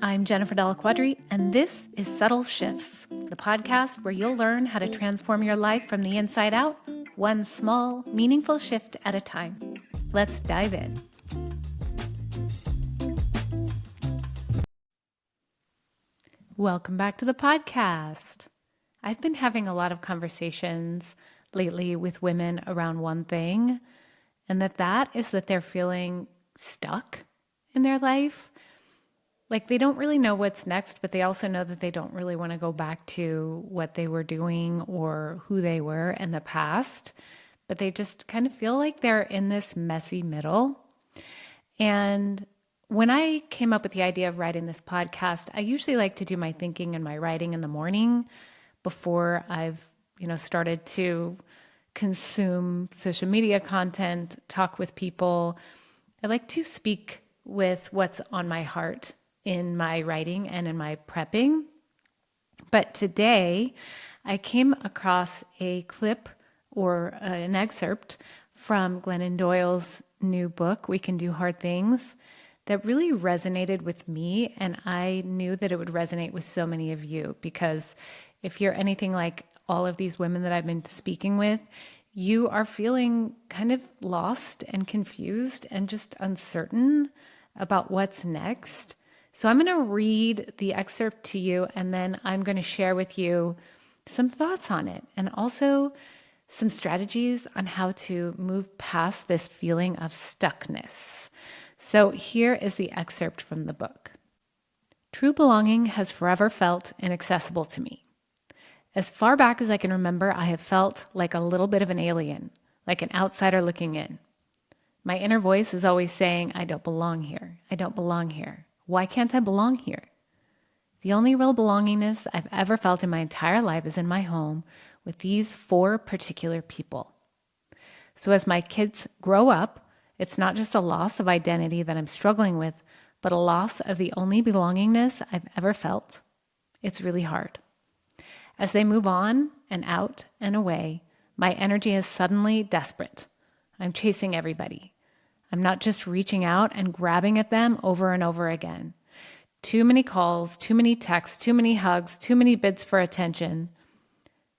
I'm Jennifer Della Quadri, and this is Subtle Shifts, the podcast where you'll learn how to transform your life from the inside out, one small, meaningful shift at a time. Let's dive in. Welcome back to the podcast. I've been having a lot of conversations lately with women around one thing, and that is that they're feeling stuck in their life. Like they don't really know what's next, but they also know that they don't really want to go back to what they were doing or who they were in the past. But they just kind of feel like they're in this messy middle. And when I came up with the idea of writing this podcast, I usually like to do my thinking and my writing in the morning before I've, started to consume social media content, talk with people. I like to speak with what's on my heart in my writing and in my prepping. But today I came across a clip or an excerpt from Glennon Doyle's new book, We Can Do Hard Things, that really resonated with me. And I knew that it would resonate with so many of you, because if you're anything like all of these women that I've been speaking with, you are feeling kind of lost and confused and just uncertain about what's next. So I'm going to read the excerpt to you, and then I'm going to share with you some thoughts on it and also some strategies on how to move past this feeling of stuckness. So here is the excerpt from the book. True belonging has forever felt inaccessible to me. As far back as I can remember, I have felt like a little bit of an alien, like an outsider looking in. My inner voice is always saying, I don't belong here. I don't belong here. Why can't I belong here? The only real belongingness I've ever felt in my entire life is in my home with these 4 particular people. So as my kids grow up, it's not just a loss of identity that I'm struggling with, but a loss of the only belongingness I've ever felt. It's really hard. As they move on and out and away, my energy is suddenly desperate. I'm chasing everybody. I'm not just reaching out and grabbing at them over and over again. Too many calls, too many texts, too many hugs, too many bids for attention.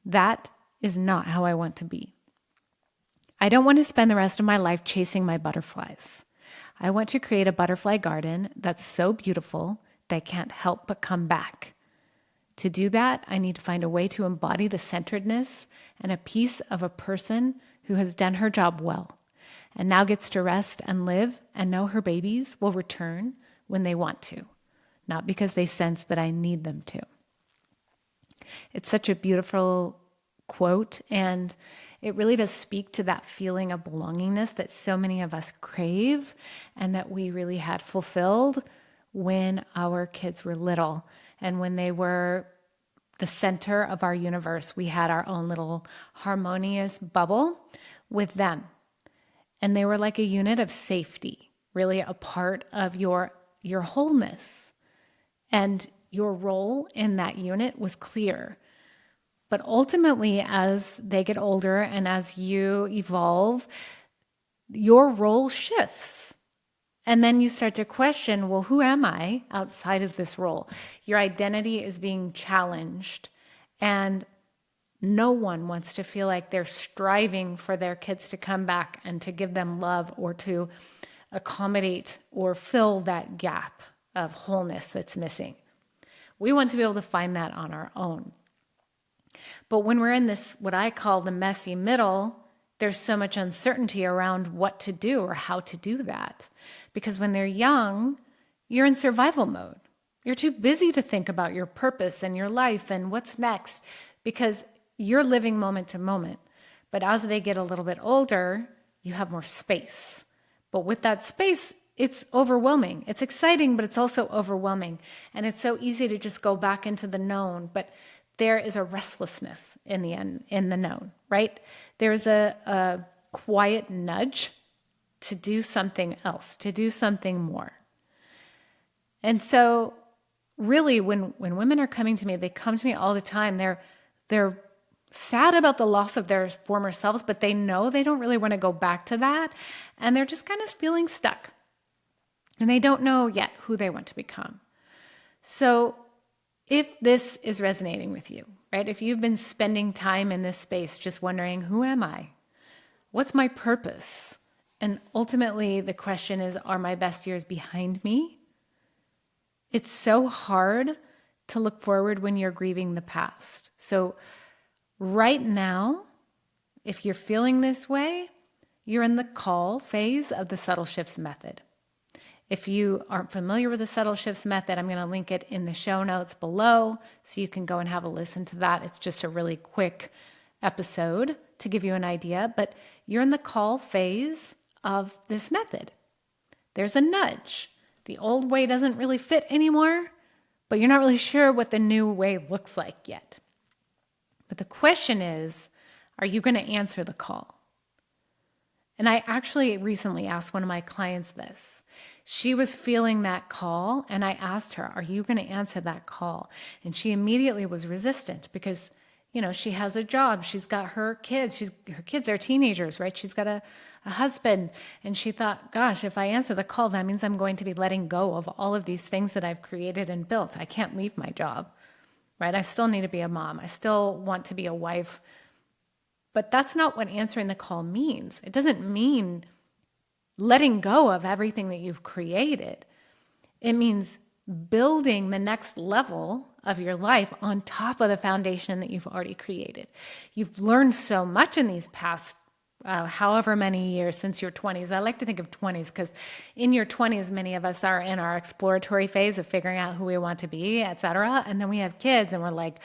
That is not how I want to be. I don't want to spend the rest of my life chasing my butterflies. I want to create a butterfly garden that's so beautiful that I can't help but come back. To do that, I need to find a way to embody the centeredness and a piece of a person who has done her job well and now gets to rest and live and know her babies will return when they want to, not because they sense that I need them to. It's such a beautiful quote, and it really does speak to that feeling of belongingness that so many of us crave and that we really had fulfilled when our kids were little and when they were the center of our universe. We had our own little harmonious bubble with them. And they were like a unit of safety, really a part of your wholeness. And your role in that unit was clear. But ultimately, as they get older and as you evolve, your role shifts. And then you start to question, well, who am I outside of this role? Your identity is being challenged. And no one wants to feel like they're striving for their kids to come back and to give them love or to accommodate or fill that gap of wholeness that's missing. We want to be able to find that on our own. But when we're in this, what I call the messy middle, there's so much uncertainty around what to do or how to do that. Because when they're young, you're in survival mode. You're too busy to think about your purpose and your life and what's next, because you're living moment to moment. But as they get a little bit older, you have more space. But with that space, it's overwhelming. It's exciting, but it's also overwhelming. And it's so easy to just go back into the known. But there is a restlessness in the known, right? There's a quiet nudge to do something else, to do something more. And so really when women are coming to me, they come to me all the time. They're sad about the loss of their former selves, but they know they don't really want to go back to that. And they're just kind of feeling stuck. And they don't know yet who they want to become. So if this is resonating with you, right? If you've been spending time in this space just wondering, who am I? What's my purpose? And ultimately, the question is, are my best years behind me? It's so hard to look forward when you're grieving the past. So right now, if you're feeling this way, you're in the call phase of the subtle shifts method. If you aren't familiar with the subtle shifts method, I'm going to link it in the show notes below so you can go and have a listen to that. It's just a really quick episode to give you an idea, but you're in the call phase of this method. There's a nudge. The old way doesn't really fit anymore, but you're not really sure what the new way looks like yet. But the question is, are you going to answer the call? And I actually recently asked one of my clients this. She was feeling that call, and I asked her, are you going to answer that call? And she immediately was resistant because, she has a job. She's got her kids. Her kids are teenagers, right? She's got a husband. And she thought, gosh, if I answer the call, that means I'm going to be letting go of all of these things that I've created and built. I can't leave my job, right? I still need to be a mom. I still want to be a wife. But that's not what answering the call means. It doesn't mean letting go of everything that you've created. It means building the next level of your life on top of the foundation that you've already created. You've learned so much in these past however many years since your 20s. I like to think of 20s because in your 20s, many of us are in our exploratory phase of figuring out who we want to be, etc. And then we have kids and we're like,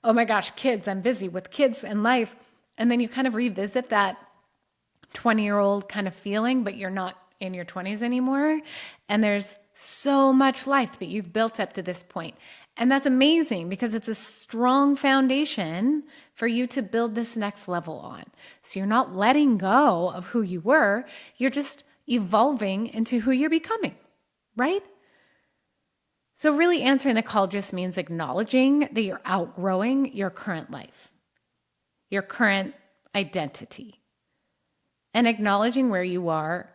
oh my gosh, kids, I'm busy with kids and life. And then you kind of revisit that 20-year-old kind of feeling, but you're not in your 20s anymore. And there's so much life that you've built up to this point. And that's amazing because it's a strong foundation for you to build this next level on. So you're not letting go of who you were. You're just evolving into who you're becoming, right? So really answering the call just means acknowledging that you're outgrowing your current life, your current identity, and acknowledging where you are.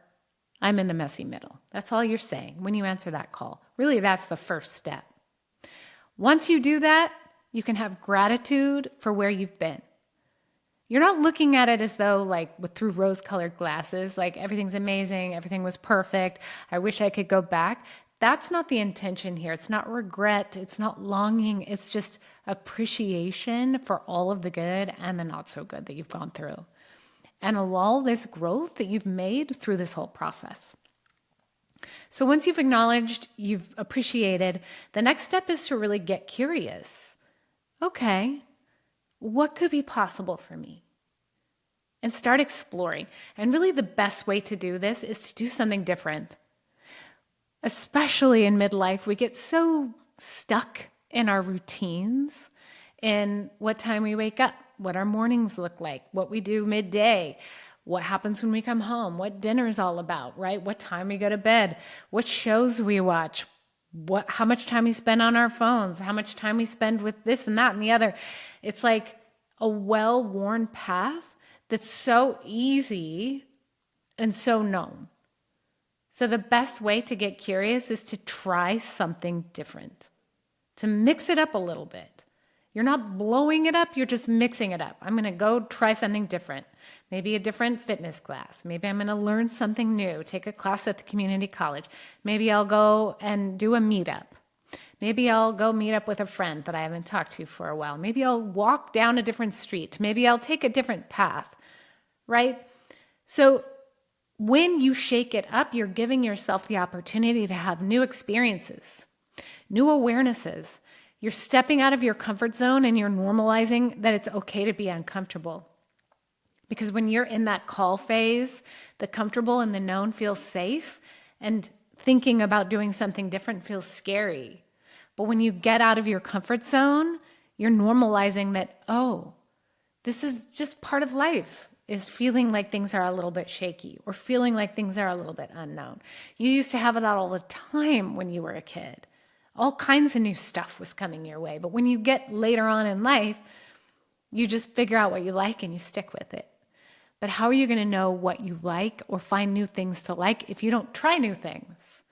I'm in the messy middle. That's all you're saying when you answer that call. Really, that's the first step. Once you do that, you can have gratitude for where you've been. You're not looking at it as though through rose-colored glasses, like everything's amazing, everything was perfect, I wish I could go back. That's not the intention here. It's not regret. It's not longing. It's just appreciation for all of the good and the not so good that you've gone through. And all this growth that you've made through this whole process. So once you've acknowledged, you've appreciated, the next step is to really get curious. Okay, what could be possible for me? And start exploring. And really the best way to do this is to do something different. Especially in midlife, we get so stuck in our routines, in what time we wake up, what our mornings look like, what we do midday, what happens when we come home, what dinner's all about, right? What time we go to bed, what shows we watch, how much time we spend on our phones, how much time we spend with this and that and the other. It's like a well-worn path that's so easy and so known. So the best way to get curious is to try something different, to mix it up a little bit. You're not blowing it up, you're just mixing it up. I'm going to go try something different. Maybe a different fitness class. Maybe I'm going to learn something new, take a class at the community college. Maybe I'll go and do a meetup. Maybe I'll go meet up with a friend that I haven't talked to for a while. Maybe I'll walk down a different street. Maybe I'll take a different path, right? So when you shake it up, you're giving yourself the opportunity to have new experiences, new awarenesses. You're stepping out of your comfort zone and you're normalizing that it's okay to be uncomfortable. Because when you're in that call phase, the comfortable and the known feels safe, and thinking about doing something different feels scary. But when you get out of your comfort zone, you're normalizing that, oh, this is just part of life, is feeling like things are a little bit shaky or feeling like things are a little bit unknown. You used to have that all the time when you were a kid. All kinds of new stuff was coming your way. But when you get later on in life, you just figure out what you like and you stick with it. But how are you going to know what you like or find new things to like if you don't try new things?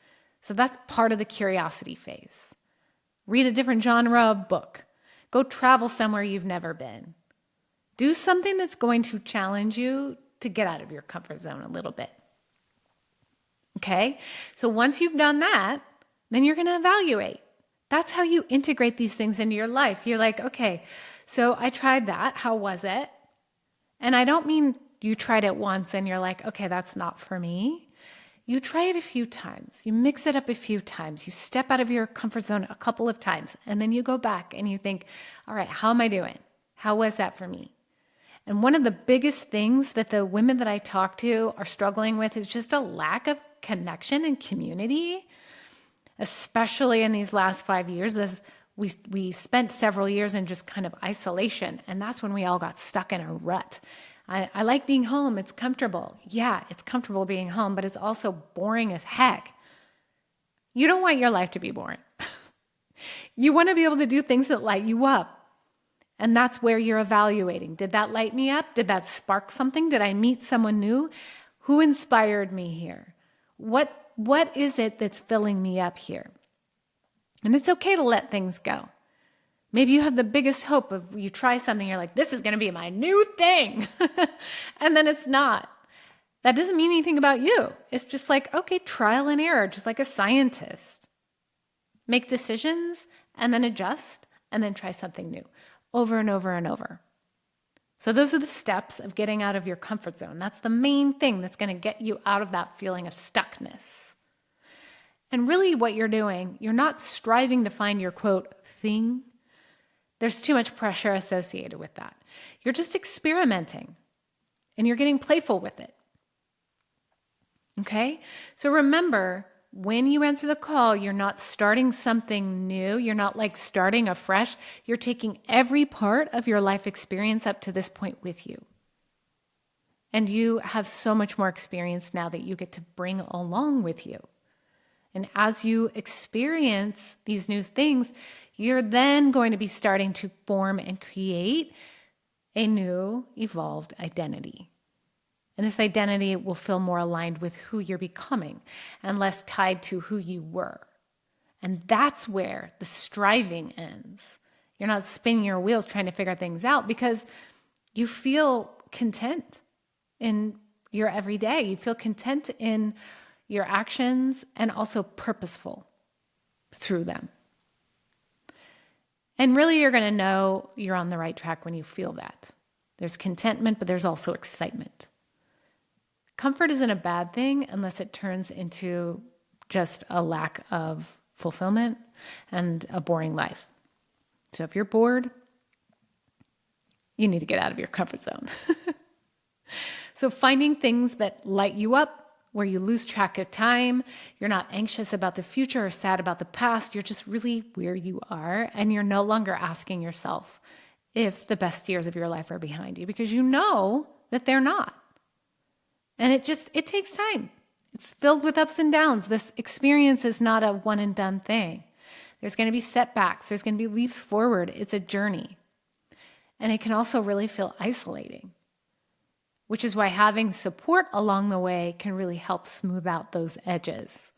So that's part of the curiosity phase. Read a different genre of book. Go travel somewhere you've never been. Do something that's going to challenge you to get out of your comfort zone a little bit. Okay? So once you've done that, then you're going to evaluate. That's how you integrate these things into your life. You're like, okay, so I tried that. How was it? And I don't mean you tried it once and you're like, okay, that's not for me. You try it a few times. You mix it up a few times. You step out of your comfort zone a couple of times. And then you go back and you think, all right, how am I doing? How was that for me? And one of the biggest things that the women that I talk to are struggling with is just a lack of connection and community, especially in these last 5 years, as we spent several years in just kind of isolation. And that's when we all got stuck in a rut. I like being home. It's comfortable. Yeah, it's comfortable being home, but it's also boring as heck. You don't want your life to be boring. You want to be able to do things that light you up. And that's where you're evaluating. Did that light me up? Did that spark something? Did I meet someone new? Who inspired me here? What is it that's filling me up here? And it's okay to let things go. Maybe you have the biggest hope of you try something, you're like, this is going to be my new thing. And then it's not. That doesn't mean anything about you. It's just like, okay, trial and error, just like a scientist. Make decisions and then adjust and then try something new over and over and over. So those are the steps of getting out of your comfort zone. That's the main thing that's going to get you out of that feeling of stuckness. And really what you're doing, you're not striving to find your quote thing. There's too much pressure associated with that. You're just experimenting and you're getting playful with it. Okay? So remember, when you answer the call, you're not starting something new. You're not like starting afresh. You're taking every part of your life experience up to this point with you. And you have so much more experience now that you get to bring along with you. And as you experience these new things, you're then going to be starting to form and create a new, evolved identity. And this identity will feel more aligned with who you're becoming and less tied to who you were. And that's where the striving ends. You're not spinning your wheels trying to figure things out because you feel content in your everyday. You feel content in your actions and also purposeful through them. And really, you're going to know you're on the right track when you feel that. There's contentment, but there's also excitement. Comfort isn't a bad thing unless it turns into just a lack of fulfillment and a boring life. So if you're bored, you need to get out of your comfort zone. So finding things that light you up, where you lose track of time, you're not anxious about the future or sad about the past, you're just really where you are, and you're no longer asking yourself if the best years of your life are behind you, because you know that they're not. And it takes time. It's filled with ups and downs. This experience is not a one and done thing. There's going to be setbacks. There's going to be leaps forward. It's a journey. And it can also really feel isolating, which is why having support along the way can really help smooth out those edges.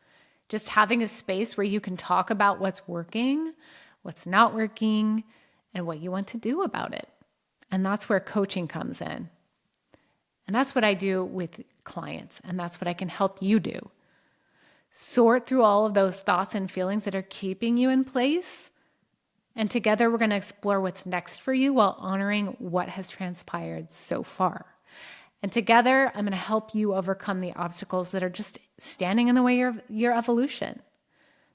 Just having a space where you can talk about what's working, what's not working, and what you want to do about it. And that's where coaching comes in. And that's what I do with clients, and that's what I can help you do. Sort through all of those thoughts and feelings that are keeping you in place, and together we're going to explore what's next for you while honoring what has transpired so far. And together, I'm going to help you overcome the obstacles that are just standing in the way of your evolution.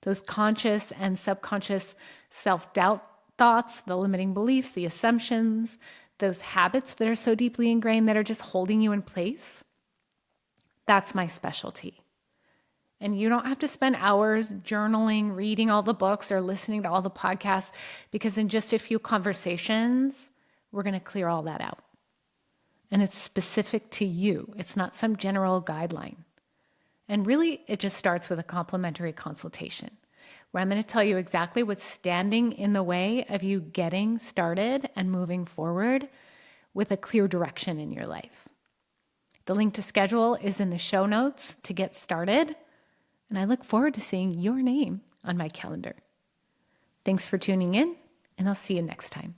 Those conscious and subconscious self-doubt thoughts, the limiting beliefs, the assumptions, those habits that are so deeply ingrained that are just holding you in place. That's my specialty. And you don't have to spend hours journaling, reading all the books, or listening to all the podcasts, because in just a few conversations, we're going to clear all that out. And it's specific to you. It's not some general guideline. And really, it just starts with a complimentary consultation, where I'm going to tell you exactly what's standing in the way of you getting started and moving forward with a clear direction in your life. The link to schedule is in the show notes to get started, and I look forward to seeing your name on my calendar. Thanks for tuning in, and I'll see you next time.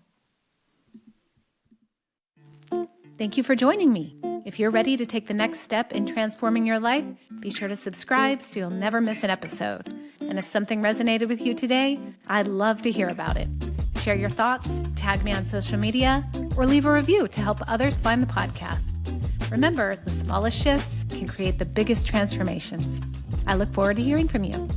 Thank you for joining me. If you're ready to take the next step in transforming your life, be sure to subscribe so you'll never miss an episode. And if something resonated with you today, I'd love to hear about it. Share your thoughts, tag me on social media, or leave a review to help others find the podcast. Remember, the smallest shifts can create the biggest transformations. I look forward to hearing from you.